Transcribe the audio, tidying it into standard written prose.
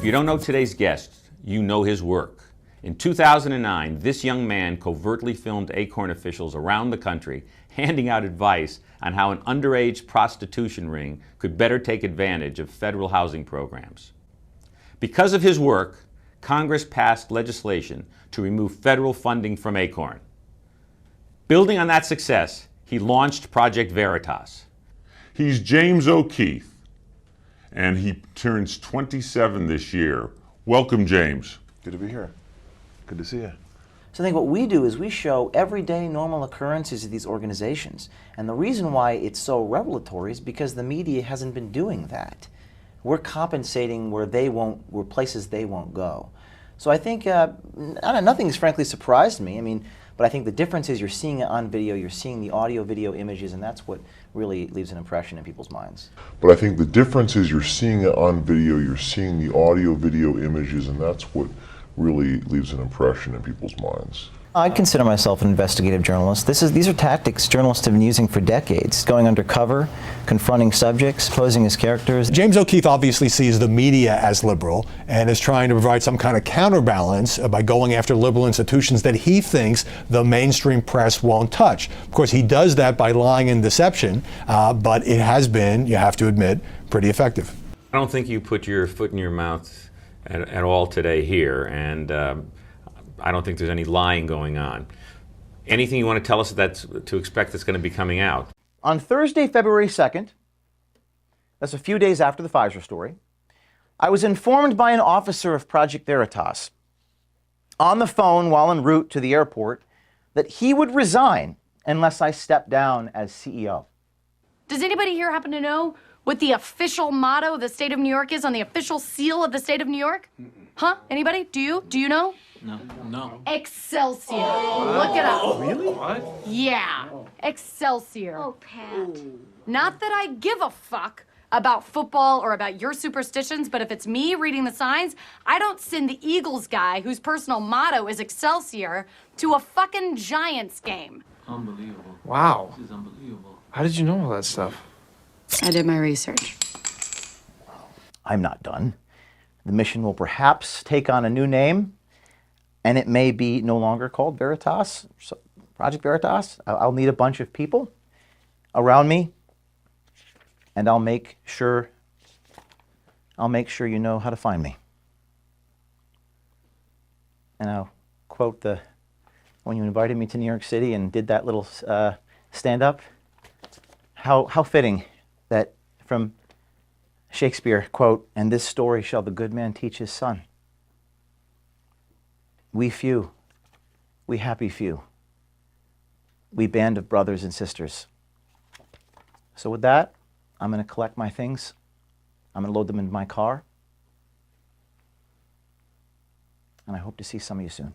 If you don't know today's guest, you know his work. In 2009, this young man covertly filmed Acorn officials around the country handing out advice on how an underage prostitution ring could better take advantage of federal housing programs. Because of his work, Congress passed legislation to remove federal funding from Acorn. Building on that success, he launched Project Veritas. He's James O'Keefe, and he turns 27 this year. Welcome, James. Good to be here. Good to see you. So I think what we do is we show everyday normal occurrences of these organizations. And the reason why it's so revelatory is because the media hasn't been doing that. We're compensating where places they won't go. So I think nothing's frankly surprised me. But I think the difference is you're seeing it on video, you're seeing the audio, video, images, and that's what really leaves an impression in people's minds. But I think the difference is you're seeing it on video, you're seeing the audio, video, images, and that's what really leaves an impression in people's minds. I consider myself an investigative journalist. These are tactics journalists have been using for decades, going undercover, confronting subjects, posing as characters. James O'Keefe obviously sees the media as liberal and is trying to provide some kind of counterbalance by going after liberal institutions that he thinks the mainstream press won't touch. Of course, he does that by lying and deception, but it has been, you have to admit, pretty effective. I don't think you put your foot in your mouth at all today here, and I don't think there's any lying going on. Anything you want to tell us that's to expect that's going to be coming out? On Thursday, February 2nd, that's a few days after the Pfizer story, I was informed by an officer of Project Veritas on the phone while en route to the airport that he would resign unless I stepped down as CEO. Does anybody here happen to know what the official motto of the state of New York is on the official seal of the state of New York? Huh? Anybody? Do you? Do you know? No. Excelsior. Look it up. Really? What? Yeah. Excelsior. Oh, Pat. Not that I give a fuck about football or about your superstitions, but if it's me reading the signs, I don't send the Eagles guy whose personal motto is Excelsior to a fucking Giants game. Unbelievable. Wow. This is unbelievable. How did you know all that stuff? I did my research. I'm not done. The mission will perhaps take on a new name, and it may be no longer called Veritas, Project Veritas. I'll need a bunch of people around me, and I'll make sure you know how to find me. And I'll quote when you invited me to New York City and did that little stand-up, how fitting that from Shakespeare, quote, "And this story shall the good man teach his son. We few, we happy few, we band of brothers and sisters." So with that, I'm going to collect my things. I'm going to load them into my car. And I hope to see some of you soon.